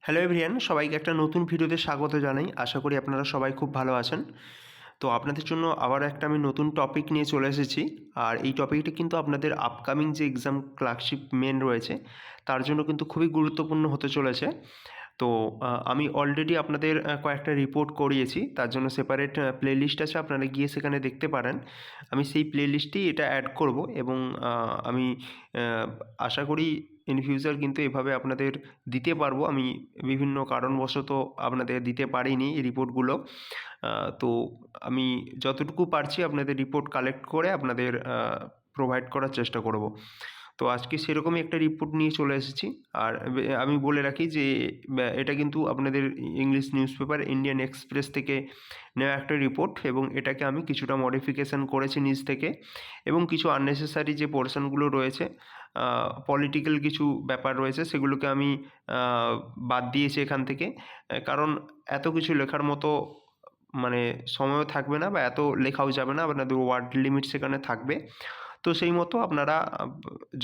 Hello everyone, সবাইকে একটা নতুন ভিডিওতে স্বাগত জানাই। আশা করি আপনারা সবাই খুব ভালো আছেন। তো আপনাদের জন্য আবার একটা আমি নতুন টপিক নিয়ে চলে এসেছি। আর এই টপিকটা কিন্তু আপনাদের আপকামিং যে এক্সাম ক্লার্কশিপ মেন রয়েছে তার জন্য কিন্তু খুবই গুরুত্বপূর্ণ হতে চলেছে। তো আমি অলরেডি আপনাদের কয়েকটা রিপোর্ট করিয়েছি, তার জন্য সেপারেট প্লেলিস্ট আছে, আপনারা গিয়ে সেখানে দেখতে পারেন। আমি সেই প্লেলিস্টেই এটা অ্যাড করব এবং আমি আশা করি ইন ফিউচার কিন্তু এভাবে আপনাদের দিতে পারবো। আমি বিভিন্ন কারণবশত আপনাদের দিতে পারিনি এই রিপোর্টগুলো। তো আমি যতটুকু পারছি আপনাদের রিপোর্ট কালেক্ট করে আপনাদের প্রোভাইড করার চেষ্টা করব। তো আজকে সেরকমই একটা রিপোর্ট নিয়ে চলে এসেছি। আর আমি বলে রাখি যে এটা কিন্তু আপনাদের English news paper Indian express থেকে নেওয়া একটা রিপোর্ট, এবং এটাকে আমি কিছুটা মডিফিকেশান করেছি নিজ থেকে, এবং কিছু আননেসেসারি যে পোর্শনগুলো রয়েছে, পলিটিক্যাল কিছু ব্যাপার রয়েছে, সেগুলোকে আমি বাদ দিয়েছি এখান থেকে। কারণ এত কিছু লেখার মতো মানে সময়ও থাকবে না, বা এত লেখাও যাবে না, আপনাদের ওয়ার্ড লিমিট সেখানে থাকবে। তো সেই মতো আপনারা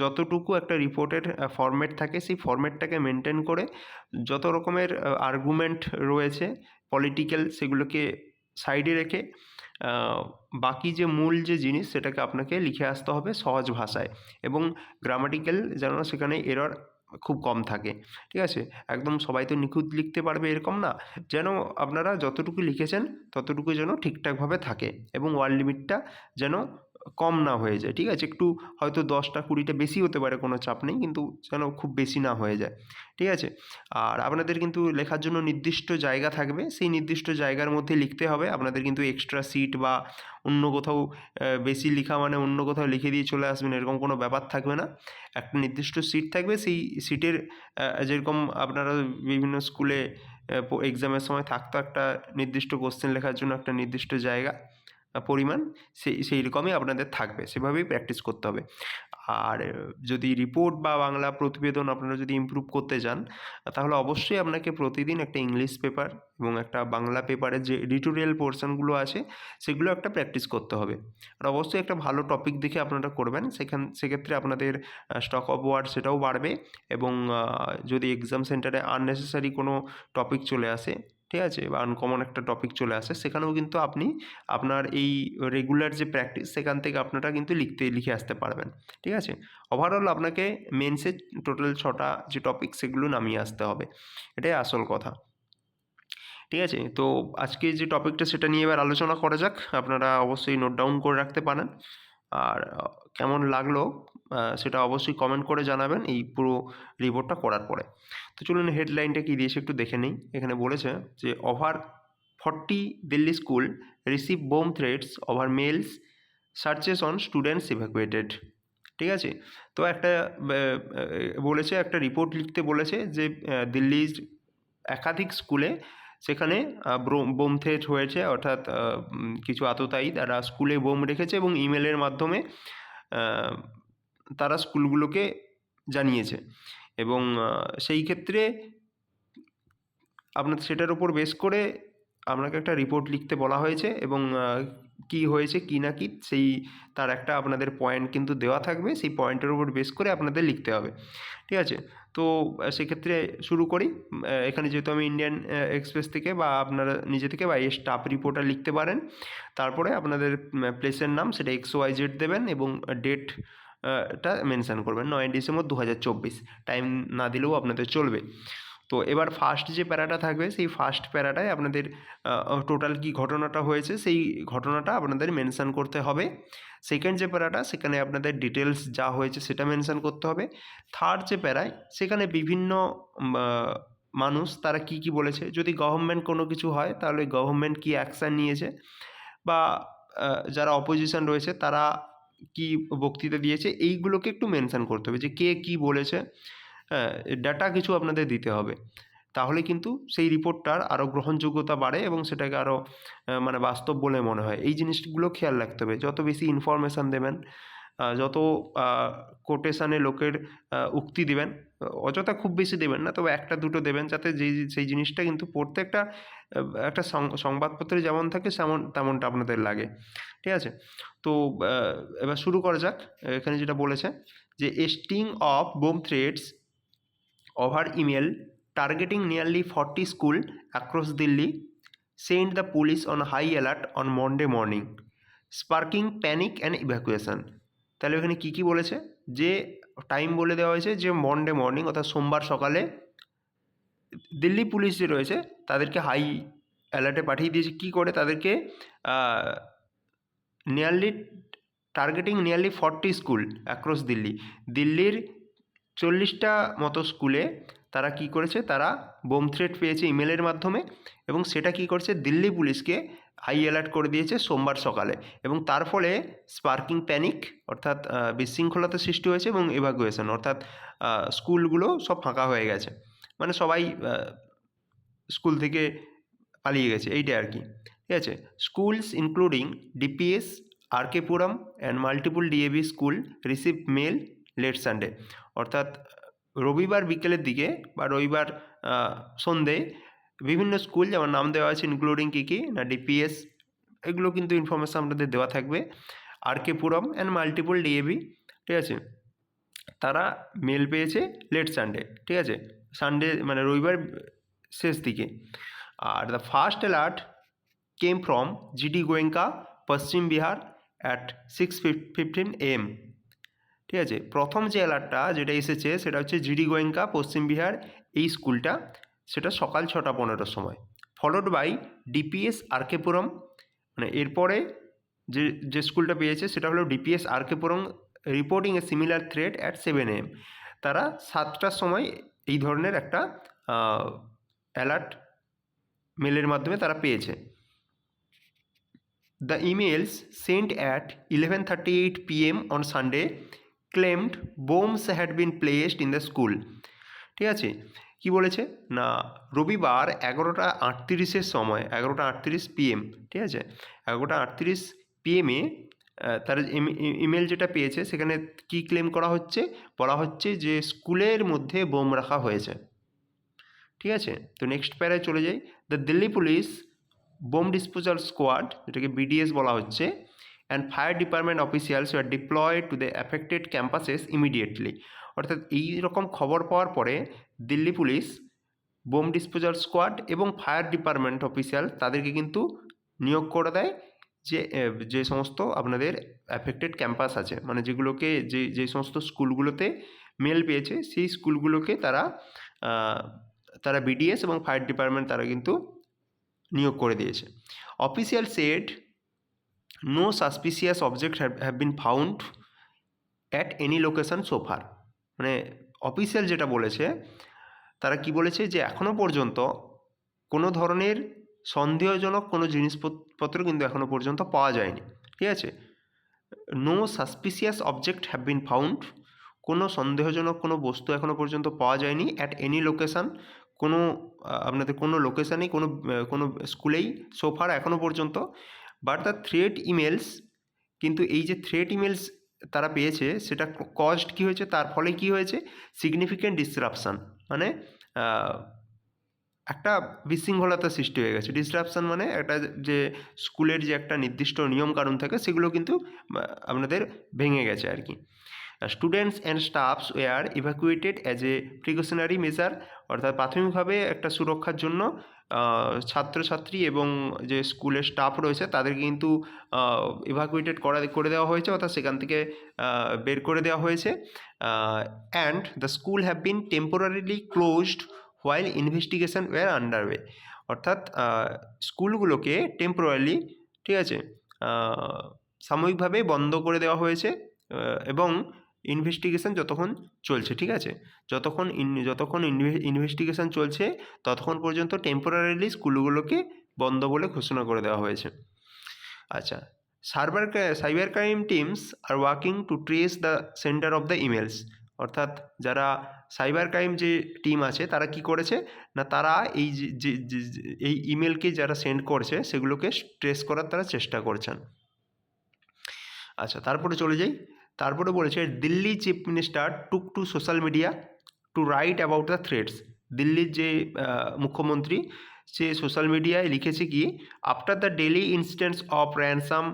যতটুকু একটা রিপোর্টের ফরম্যাট থাকে সেই ফরম্যাটটাকে মেনটেন করে যত রকমের আর্গুমেন্ট রয়েছে পলিটিক্যাল, সেগুলোকে সাইডে রেখে বাকি যে মূল যে জিনিস সেটাকে আপনাকে লিখে আসতে হবে সহজ ভাষায়, এবং গ্রামাটিক্যাল যেন সেখানে এরর খুব কম থাকে। ঠিক আছে? একদম সবাই তো নিখুঁত লিখতে পারবে এরকম না, যেন আপনারা যতটুকু লিখেছেন ততটুকু যেন ঠিকঠাকভাবে থাকে, এবং ওয়ার্ড লিমিটটা যেন কম না হয়ে যায়। ঠিক আছে? একটু হয়তো 10টা 20টা বেশি হতে পারে, কোনো চাপ নেই, কিন্তু যেন খুব বেশি না হয়ে যায়। ঠিক আছে? আর আপনাদের কিন্তু লেখার জন্য নির্দিষ্ট জায়গা থাকবে, সেই নির্দিষ্ট জায়গার মধ্যে লিখতে হবে। আপনাদের কিন্তু এক্সট্রা সিট বা অন্য কোথাও বেশি লিখা মানে অন্য কোথাও লিখে দিয়ে চলে আসবেন এরকম কোনো ব্যাপার থাকবে না। একটা নির্দিষ্ট সিট থাকবে, সেই সিটের যেরকম আপনারা বিভিন্ন স্কুলে এক্সামের সময় থাকতো একটা নির্দিষ্ট কোশ্চেন লেখার জন্য একটা নির্দিষ্ট জায়গা পরিমাণ, সেই রকমই আপনাদের থাকবে, সেভাবেই প্র্যাকটিস করতে হবে। আর যদি রিপোর্ট বা বাংলা প্রতিবেদন আপনারা যদি ইমপ্রুভ করতে চান, তাহলে অবশ্যই আপনাকে প্রতিদিন একটা ইংলিশ পেপার এবং একটা বাংলা পেপারের যে এডিটোরিয়াল পোর্শনগুলো আছে সেগুলো একটা প্র্যাকটিস করতে হবে। আর অবশ্যই একটা ভালো টপিক দেখে আপনারা করবেন, সেক্ষেত্রে আপনাদের স্টক অফ ওয়ার্ড সেটাও বাড়বে, এবং যদি এক্সাম সেন্টারে আননেসেসারি কোনো টপিক চলে আসে, ঠিক আছে, বা আনকমন একটা টপিক চলে আসে, সেখানেও কিন্তু আপনি আপনার এই রেগুলার যে প্র্যাকটিস সেখান থেকে আপনারা কিন্তু লিখে আসতে পারবেন। ঠিক আছে? ওভারঅল আপনাকে মেন্সে টোটাল 6টা যে টপিক সেগুলো নামিয়ে আসতে হবে, এটাই আসল কথা। ঠিক আছে? তো আজকে যে টপিকটা সেটা নিয়ে এবার আলোচনা করা যাক। আপনারা অবশ্যই নোট ডাউন করে রাখতে পারেন। আর কেমন লাগলো সেটা অবশ্যই কমেন্ট করে জানাবেন এই পুরো রিপোর্টটা করার পরে। তো চলুন হেডলাইনটা কী দিয়েছে একটু দেখে নিই। এখানে বলেছে যে over 40 Delhi school receive bomb threats over mails searches on students evacuated. ঠিক আছে? তো একটা বলেছে, একটা রিপোর্ট লিখতে বলেছে যে দিল্লির একাধিক স্কুলে সেখানে বোম থ্রেট হয়েছে, অর্থাৎ কিছু আততায়ী তারা স্কুলে বোম রেখেছে এবং ইমেলের মাধ্যমে তারা স্কুলগুলোকে জানিয়েছে, এবং সেই ক্ষেত্রে আপনার সেটার উপর বেস করে আপনাকে একটা রিপোর্ট লিখতে বলা হয়েছে, এবং কী হয়েছে কী না কী সেই তার একটা আপনাদের পয়েন্ট কিন্তু দেওয়া থাকবে, সেই পয়েন্টের উপর বেস করে আপনাদের লিখতে হবে। ঠিক আছে? তো সেক্ষেত্রে শুরু করি। এখানে যেহেতু আমি ইন্ডিয়ান এক্সপ্রেস থেকে বা আপনারা নিজে থেকে বা এই স্টাফ রিপোর্টার লিখতে পারেন। তারপরে আপনাদের প্লেসের নাম সেটা XYZ দেবেন, এবং ডেট টা মেনশন করবেন 9 ডিসেম্বর 2024। টাইম না দিলেও আপনাদের চলবে। তো এবার ফার্স্ট যে প্যারাটা থাকবে সেই ফার্স্ট প্যারাটায় আপনাদের টোটাল কী ঘটনাটা হয়েছে সেই ঘটনাটা আপনাদের মেনশন করতে হবে। সেকেন্ড যে প্যারাটা সেখানে আপনাদের ডিটেলস যা হয়েছে সেটা মেনশন করতে হবে। থার্ড যে প্যারায় সেখানে বিভিন্ন মানুষ তারা কী কী বলেছে, যদি গভর্নমেন্ট কোনো কিছু হয় তাহলে গভর্নমেন্ট কী অ্যাকশান নিয়েছে, বা যারা অপোজিশন রয়েছে তারা কী বক্তৃতা দিয়েছে, এইগুলোকে একটু মেনশন করতে হবে যে কে কী বলেছে। হ্যাঁ, ডাটা কিছু আপনাদের দিতে হবে। তাহলে কিন্তু সেই রিপোর্টটার আরও গ্রহণযোগ্যতা বাড়ে এবং সেটাকে আরও মানে বাস্তব বলে মনে হয়। এই জিনিসগুলো খেয়াল রাখতে হবে। যত বেশি ইনফরমেশান দেবেন, যত কোটেশানে লোকের উক্তি দিবেন, অযথা খুব বেশি দেবেন না, তবে 1টা 2টো দেবেন, যাতে সেই জিনিসটা কিন্তু পড়তে একটা সংবাদপত্রে যেমন থাকে তেমনটা আপনাদের লাগে। ঠিক আছে? তো এবার শুরু করা যাক। এখানে যেটা বলেছে যে a sting of bomb threats over email targeting nearly 40 school across Delhi send the police on high alert on Monday morning sparking panic and evacuation. তাহলে এখানে কী কী বলেছে, যে টাইম বলে দেওয়া হয়েছে যে মন্ডে মর্নিং অর্থাৎ সোমবার সকালে দিল্লি পুলিশ যে রয়েছে তাদেরকে হাই অ্যালার্টে পাঠিয়ে দিয়েছে। কী করে? তাদেরকে targeting nearly 40 school across Delhi, দিল্লির 40টা মতো স্কুলে তারা কি করেছে, তারা বোম থ্রেট পেয়েছে ইমেলের মাধ্যমে, এবং সেটা কি করছে, দিল্লি পুলিশকে হাই অ্যালার্ট করে দিয়েছে সোমবার সকালে, এবং তার ফলে স্পার্কিং প্যানিক অর্থাৎ বিশৃঙ্খলতা সৃষ্টি হয়েছে, এবং ইভাকুয়েশন অর্থাৎ স্কুলগুলো সব ফাঁকা হয়ে গেছে, মানে সবাই স্কুল থেকে পালিয়ে গেছে, এইটা আর কি। ঠিক আছে। Schools including DPS RK Puram and multiple DAV school receive mail late Sunday, অর্থাৎ রবিবার বিকেলের দিকে বা রবিবার সন্ধে বিভিন্ন স্কুল যেমন নাম দেওয়া আছে, ইনক্লুডিং কী কী না, ডিপিএস, এগুলো কিন্তু ইনফরমেশান আপনাদের দেওয়া থাকবে, আরকেপুরম অ্যান্ড মাল্টিপল ডিএভি, ঠিক আছে, তারা মেল পেয়েছে লেট সানডে, ঠিক আছে, সানডে মানে রবিবার শেষ দিকে। Are the first alert came from GD Goenka Paschim Bihar at 6:15 AM, ঠিক আছে। প্রথম যে অ্যালার্টটা যেটা এসেছে সেটা হচ্ছে জিডি গোয়েঙ্কা পশ্চিম বিহার, এই স্কুলটা, সেটা সকাল 6:15 সময়, ফলোড বাই ডিপিএস আরকেপুরম, মানে এরপরে যে স্কুলটা পেয়েছে সেটা হলো DPS RK Puram reporting a similar threat at 7 AM, তারা 7টার সময় এই ধরনের একটা অ্যালার্ট মেলের মাধ্যমে তারা পেয়েছে। The emails sent at 11:38 PM on Sunday claimed bombs had been placed in the school, ঠিক আছে। কি বলেছে না, রবিবার 11:38 সময়, 11:38 PM, ঠিক আছে, 11:38 PM-এ তার ইমেল যেটা পেয়েছে সেখানে কি ক্লেম করা হচ্ছে, বলা হচ্ছে যে স্কুলের মধ্যে বোম রাখা হয়েছে, ঠিক আছে। তো নেক্সট প্যারায় চলে যাই। The Delhi police bomb disposal squad, যেটাকে বিডিএস বলা হচ্ছে, and fire department officials are deployed to the affected campuses immediately, অর্থাৎ এই রকম খবর পাওয়ার পরে Delhi police bomb disposal squad এবং ফায়ার ডিপার্টমেন্ট অফিসিয়াল তাদেরকে কিন্তু নিয়োগ করে দেয় যে সমস্ত আপনাদের অ্যাফেক্টেড ক্যাম্পাস আছে, মানে যেগুলোকে যে সমস্ত স্কুলগুলোতে মেল পেয়েছে সেই স্কুলগুলোকে তারা বিডিএস এবং ফায়ার ডিপার্টমেন্ট তারা কিন্তু নিয়োগ করে দিয়েছে। Official said no suspicious object have been found at any location so far, মানে অফিসিয়াল যেটা বলেছে, তারা কি বলেছে যে এখনও পর্যন্ত কোনো ধরনের সন্দেহজনক কোনো জিনিসপত্র কিন্তু এখনও পর্যন্ত পাওয়া যায়নি, ঠিক আছে। No suspicious object have been found, কোনো সন্দেহজনক কোনো বস্তু এখনও পর্যন্ত পাওয়া যায়নি অ্যাট এনি লোকেশান, কোনো আপনাদের কোনো লোকেশানেই কোনো স্কুলেই সোফার এখনও পর্যন্ত। বাট দ্য থ্রেট ইমেলস, কিন্তু এই যে থ্রেট ইমেলস তারা পেয়েছে সেটা কজড কী হয়েছে, তার ফলে কি হয়েছে, সিগনিফিক্যান্ট ডিসরাপশান, মানে একটা বিশৃঙ্খলতা সৃষ্টি হয়ে গেছে। ডিসরাপশান মানে একটা যে স্কুলের যে একটা নির্দিষ্ট নিয়মকানুন থাকে সেগুলো কিন্তু আপনাদের ভেঙে গেছে আর কি। Students and staffs were evacuated as a precautionary measure, অর্থাৎ প্রাথমিকভাবে একটা সুরক্ষার জন্য ছাত্রছাত্রী এবং যে স্কুলের স্টাফ রয়েছে তাদেরকে কিন্তু ইভ্যাকুয়েটেড করে দেওয়া হয়েছে, অর্থাৎ সেখান থেকে বের করে দেওয়া হয়েছে। And the school have been temporarily closed while investigation were underway, অর্থাৎ স্কুলগুলোকে টেম্পোরারিলি, ঠিক আছে, সাময়িকভাবে বন্ধ করে দেওয়া হয়েছে এবং ইনভেস্টিগেশন যতক্ষণ চলছে, ঠিক আছে, যতক্ষণ ইনভেস্টিগেশন চলছে ততক্ষণ পর্যন্ত টেম্পোরারিলি স্কুলগুলোকে বন্ধ বলে ঘোষণা করে দেওয়া হয়েছে। আচ্ছা, cyber crime teams are working to trace the centre of the emails, অর্থাৎ যারা সাইবার ক্রাইম যে টিম আছে তারা কি করেছে না, তারা এই এই ইমেলকে যারা সেন্ড করছে সেগুলোকে ট্রেস করার তারা চেষ্টা করছেন। আচ্ছা, তারপরে চলে যাই। তারপরে বলেছে Delhi chief minister took to social media to write about the threats, দিল্লির যে মুখ্যমন্ত্রী সে সোশ্যাল মিডিয়ায় লিখেছে কি, after the daily incidents of ransom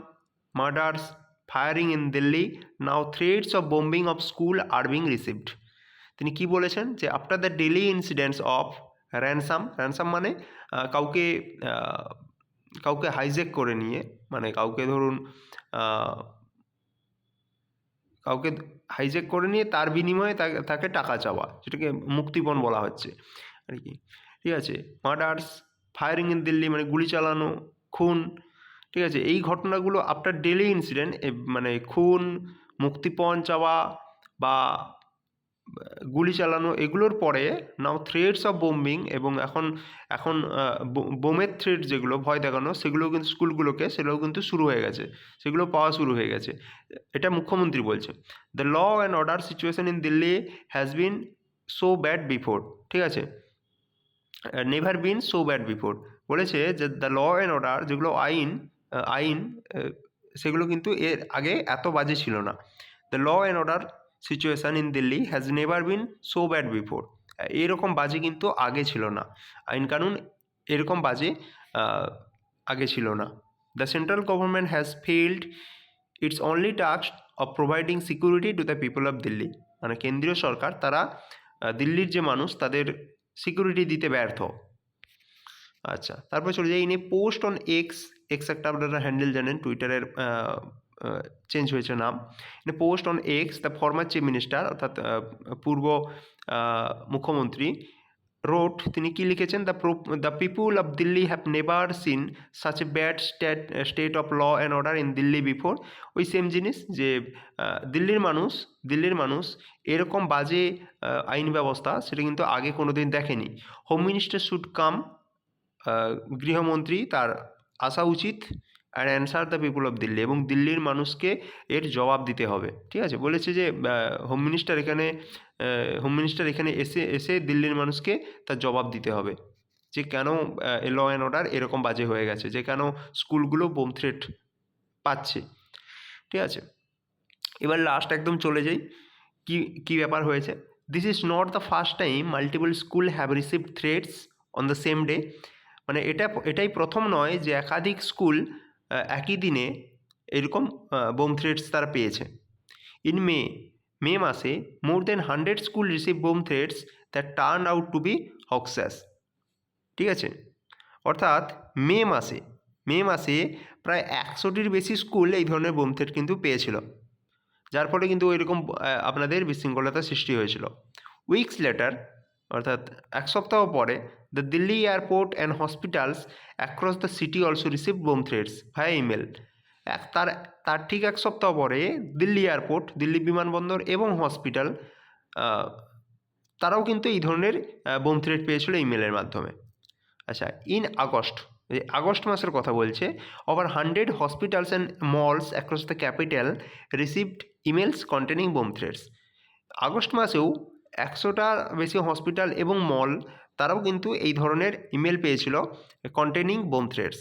murders firing in Delhi now threats of bombing of school are being received. তিনি কি বলেছেন যে after the daily incidents of ransom মানে কাউকে কাউকে হাইজ্যাক করে নিয়ে, মানে কাউকে ধরুন কাউকে হাইজ্যাক করে নিয়ে তার বিনিময়ে তাকে টাকা চাওয়া, যেটাকে মুক্তিপণ বলা হচ্ছে আর কি। ঠিক আছে, মার্ডার্স, ফায়ারিং ইন দিল্লি মানে গুলি চালানো, খুন। ঠিক আছে, এই ঘটনাগুলো আফটার ডেলি ইনসিডেন্ট, মানে খুন, মুক্তিপণ চাওয়া বা গুলি চালানো, এগুলোর পরে নাও থ্রেটস অফ বোম্বিং, এবং এখন বোমের থ্রেট যেগুলো, ভয় দেখানো, সেগুলো কিন্তু স্কুলগুলোকে, সেগুলোও কিন্তু শুরু হয়ে গেছে, সেগুলো পাওয়া শুরু হয়ে গেছে। এটা মুখ্যমন্ত্রী বলছে। The law and order situation in Delhi has been so bad before. ঠিক আছে, never been so bad before. বলেছে যে দ্য ল অ্যান্ড অর্ডার, যেগুলো আইন সেগুলো কিন্তু এর আগে এত বাজে ছিল না। The law and order situation in Delhi has never been so bad before. এরকম বাজে কিন্তু আগে ছিল না, আইন কানুন এরকম বাজে আগে ছিল না। The central government has failed its only task of providing security to the people of Delhi. মানে কেন্দ্রীয় সরকার, তারা দিল্লির যে মানুষ, তাদের সিকিউরিটি দিতে ব্যর্থ। আচ্ছা, তারপরে চলে যাই in a post on X একটা আপনারা হ্যান্ডেল জানেন, টুইটারের চেঞ্জ হয়েছে নাম। In a post on X the former chief minister, অর্থাৎ পূর্ব মুখ্যমন্ত্রী, রোট, তিনি কি লিখেছেন, the people of Delhi have never seen such a bad state of law and order in Delhi before. ওই সেম জিনিস, যে দিল্লির মানুষ এরকম বাজে আইন ব্যবস্থা, সেটা কিন্তু আগে কোনো দিন দেখেনি। হোম মিনিস্টার শুড কাম, গৃহমন্ত্রী তার আসা উচিত, and answer the people of Delhi, এবং দিল্লির মানুষকে এর জবাব দিতে হবে। ঠিক আছে, বলেছে যে হোম মিনিস্টার এখানে এসে দিল্লির মানুষকে তার জবাব দিতে হবে, যে কেন ল অ্যান্ড অর্ডার এরকম বাজে হয়ে গেছে, যে কেন স্কুলগুলো বোম থ্রেট পাচ্ছে। ঠিক আছে, এবার লাস্ট একদম চলে যাই, কি ব্যাপার হয়েছে। This is not the first time multiple school have received threats on the same day. মানে এটাই প্রথম নয় যে একাধিক স্কুল একই দিনে এরকম বোম থ্রেটস তারা পেয়েছে। ইন মে মাসে more than 100 school receive bomb threats that turn out to be hoaxes. ঠিক আছে, অর্থাৎ মে মাসে প্রায় 100টির বেশি স্কুল এই ধরনের বোম থ্রেট কিন্তু পেয়েছিল, যার ফলে কিন্তু ওইরকম আপনাদের বিশৃঙ্খলতার সৃষ্টি হয়েছিল। উইকস লেটার, অর্থাৎ এক সপ্তাহ পরে, the Delhi airport and hospitals across the city also receive bomb threats via email. তার ঠিক এক সপ্তাহ পরে দিল্লি এয়ারপোর্ট, দিল্লি বিমানবন্দর এবং হসপিটাল, তারাও কিন্তু এই ধরনের বোম থ্রেট পেয়েছিল ইমেলের মাধ্যমে। আচ্ছা, ইন আগস্ট মাসের কথা বলছে, over 100 hospitals and malls across the capital received emails containing bomb threats. August মাসেও 100টার বেশি হসপিটাল এবং মল, তারাও কিন্তু এই ধরনের ইমেল পেয়েছিল কন্টেনিং বোম থ্রেটস।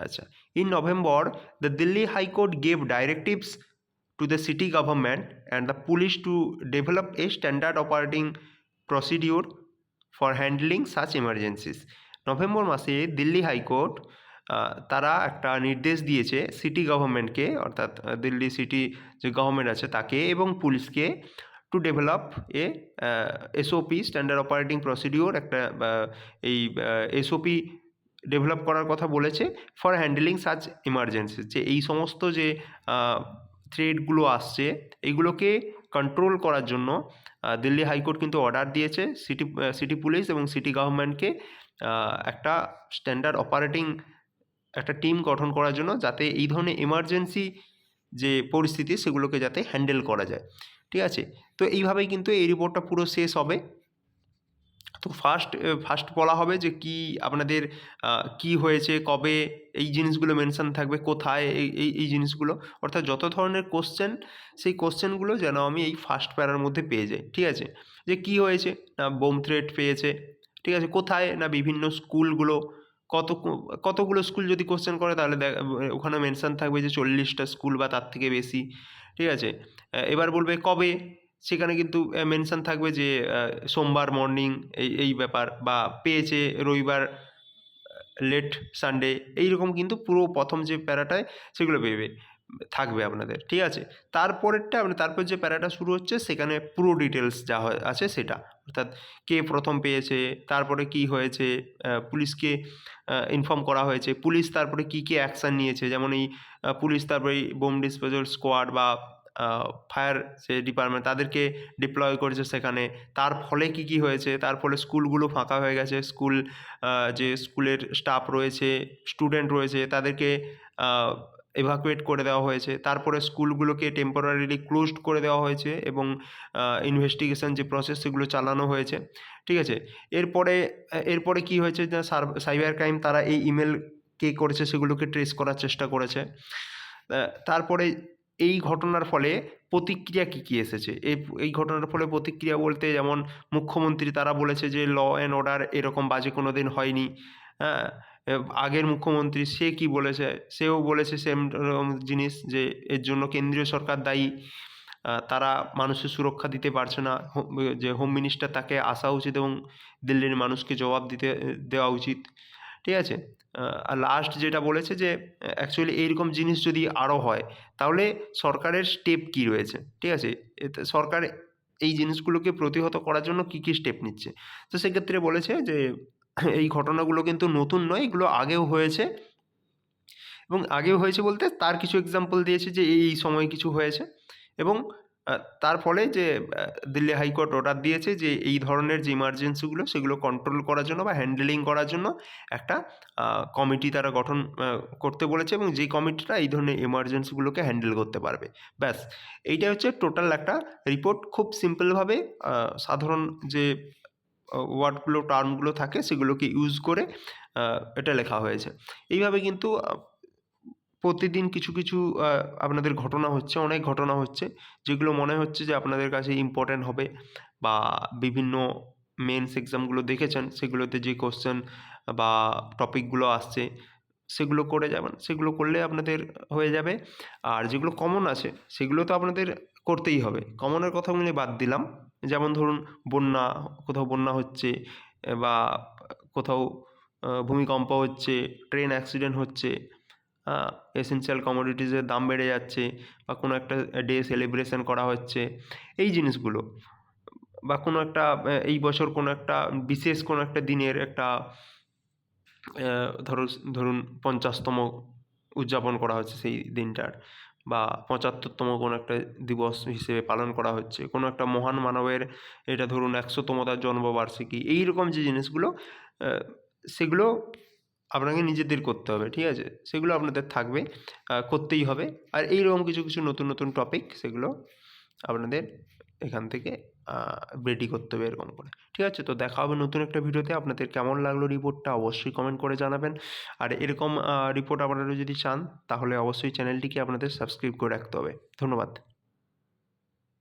আচ্ছা, in November the Delhi high court gave directives to the city government and the police to develop a standard operating procedure for handling such emergencies. November মাসে দিল্লি হাইকোর্ট তারা একটা নির্দেশ দিয়েছে সিটি গভর্নমেন্টকে, অর্থাৎ দিল্লি সিটি যে গভর্নমেন্ট আছে তাকে এবং পুলিশকে, to develop a SOP, standard operating procedure, একটা এই এসওপি ডেভেলপ করার কথা বলেছে ফর হ্যান্ডলিং সাচ এমার্জেন্সি, যে এই সমস্ত যে থ্রেটগুলো আসছে এইগুলোকে কন্ট্রোল করার জন্য দিল্লি হাইকোর্ট কিন্তু অর্ডার দিয়েছে সিটি পুলিশ এবং সিটি গভর্নমেন্টকে একটা স্ট্যান্ডার্ড অপারেটিং একটা টিম গঠন করার জন্য, যাতে এই ধরনের এমার্জেন্সি যে পরিস্থিতি সেগুলোকে যাতে হ্যান্ডেল করা যায়। ঠিক আছে, তো এইভাবেই কিন্তু এই রিপোর্টটা পুরো শেষ হবে। তো ফার্স্ট বলা হবে যে কি আপনাদের কি হয়েছে, কবে, এই জিনিসগুলো মেনশন থাকবে, কোথায় এই জিনিসগুলো, অর্থাৎ যত ধরনের কোশ্চেন, সেই কোশ্চেনগুলো যেন আমি এই ফার্স্ট প্যারার মধ্যে পেয়ে যাই। ঠিক আছে, যে কি হয়েছে, না বোম থ্রেট পেয়েছে। ঠিক আছে, কোথায়, না বিভিন্ন স্কুলগুলো, কতগুলো স্কুল যদি কোশ্চেন করে তাহলে ওখানে মেনশন থাকবে যে 40টা স্কুল বা তার থেকে বেশি। ঠিক আছে, এবার বলবে কবে, সেখানে কিন্তু মেনশন থাকবে যে সোমবার মর্নিং, এই ব্যাপার, বা পেয়েছে রবিবার লেট সানডে, এইরকম কিন্তু পুরো প্রথম যে প্যারাটায় সেগুলো পেবে। থাকবে আপনাদের, ঠিক আছে? তারপরেরটা তারপর যে প্যারাটা শুরু হচ্ছে সেখানে পুরো ডিটেলস যা আছে সেটা। অর্থাৎ কে প্রথম পেয়েছে, তারপরে কি হয়েছে, পুলিশকে ইনফর্ম করা হয়েছে, পুলিশ তারপরে কী কী অ্যাকশান নিয়েছে, যেমন এই পুলিশ তারপরে এই বোম ডিসপোজাল স্কোয়াড বা ফায়ার যে ডিপার্টমেন্ট তাদেরকে ডিপ্লয় করেছে সেখানে। তার ফলে কী কী হয়েছে, তার ফলে স্কুলগুলো ফাঁকা হয়ে গেছে, স্কুল যে স্কুলের স্টাফ রয়েছে, স্টুডেন্ট রয়েছে তাদেরকে এভাকুয়েট করে দেওয়া হয়েছে। তারপরে স্কুলগুলোকে টেম্পোরারিলি ক্লোজড করে দেওয়া হয়েছে এবং ইনভেস্টিগেশন যে প্রসেস সেগুলো চালানো হয়েছে, ঠিক আছে? এরপরে কী হয়েছে না, সাইবার ক্রাইম তারা এই ইমেল কে করেছে সেগুলোকে ট্রেস করার চেষ্টা করেছে। তারপরে এই ঘটনার ফলে প্রতিক্রিয়া কী কী এসেছে, এই ঘটনার ফলে প্রতিক্রিয়া বলতে যেমন মুখ্যমন্ত্রী তারা বলেছে যে ল অ্যান্ড অর্ডার এরকম বাজে কোনো দিন হয়নি, হ্যাঁ? আগের মুখ্যমন্ত্রী সে কী বলেছে, সেও বলেছে সেম জিনিস যে এর জন্য কেন্দ্রীয় সরকার দায়ী, তারা মানুষের সুরক্ষা দিতে পারছে না, যে হোম মিনিস্টার তাকে আসা উচিত এবং দিল্লির মানুষকে জবাব দেওয়া উচিত, ঠিক আছে? আর লাস্ট যেটা বলেছে যে অ্যাকচুয়ালি এইরকম জিনিস যদি আরও হয় তাহলে সরকারের স্টেপ কী রয়েছে, ঠিক আছে? এতে সরকার এই জিনিসগুলোকে প্রতিহত করার জন্য কী কী স্টেপ নিচ্ছে। তো সেক্ষেত্রে বলেছে যে এই ঘটনাগুলো কিন্তু নতুন নয়, এগুলো আগেও হয়েছে এবং আগেও হয়েছে বলতে তার কিছু এক্সাম্পল দিয়েছে যে এই সময়ে কিছু হয়েছে এবং তার ফলে যে দিল্লি হাইকোর্ট অর্ডার দিয়েছে যে এই ধরনের যে ইমার্জেন্সিগুলো সেগুলো কন্ট্রোল করার জন্য বা হ্যান্ডেলিং করার জন্য একটা কমিটি তারা গঠন করতে বলেছে এবং যে কমিটিটা এই ধরনের এমার্জেন্সিগুলোকে হ্যান্ডেল করতে পারবে। ব্যাস, এইটা হচ্ছে টোটাল একটা রিপোর্ট। খুব সিম্পলভাবে সাধারণ যে ওয়ার্ডগুলো টার্মগুলো থাকে সেগুলোকে ইউজ করে এটা লেখা হয়েছে। এইভাবে কিন্তু প্রতিদিন কিছু কিছু আপনাদের ঘটনা হচ্ছে, অনেক ঘটনা হচ্ছে যেগুলো মনে হচ্ছে যে আপনাদের কাছে ইম্পর্ট্যান্ট হবে বা বিভিন্ন মেন্স এক্সামগুলো দেখেছেন সেগুলোতে যে কোশ্চেন বা টপিকগুলো আসছে সেগুলো করে যাবেন, সেগুলো করলে আপনাদের হয়ে যাবে। আর যেগুলো কমন আছে সেগুলো তো আপনাদের করতেই হবে, কমনের কথাগুলি বাদ দিলাম। যেমন ধরুন বন্যা, কোথাও বন্যা হচ্ছে বা কোথাও ভূমিকম্প হচ্ছে, ট্রেন অ্যাক্সিডেন্ট হচ্ছে, এসেনশিয়াল কমোডিটিসের দাম বেড়ে যাচ্ছে বা কোনো একটা ডে সেলিব্রেশন করা হচ্ছে, এই জিনিসগুলো বা কোনো একটা এই বছর কোনো একটা বিশেষ কোনো একটা দিনের একটা ধরুন ৫০তম উদযাপন করা হচ্ছে সেই দিনটার বা ৭৫তম কোনো একটা দিবস হিসেবে পালন করা হচ্ছে, কোনো একটা মহান মানবের এটা ধরুন ১০০তম তার জন্মবার্ষিকী, এইরকম যে জিনিসগুলো সেগুলো আপনাকে নিজেদের করতে হবে, ঠিক আছে? সেগুলো আপনাদের থাকবে, করতেই হবে। আর এইরকম কিছু কিছু নতুন নতুন টপিক সেগুলো আপনাদের এখান থেকে রেডি করতে হবে এরকম করে, ঠিক আছে? তো দেখা হবে নতুন একটা ভিডিওতে। আপনাদের কেমন লাগলো রিপোর্টটা অবশ্যই কমেন্ট করে জানাবেন। আর এরকম রিপোর্ট আপনারা যদি চান তাহলে অবশ্যই চ্যানেলটিকে আপনাদের সাবস্ক্রাইব করে রাখতে হবে। ধন্যবাদ।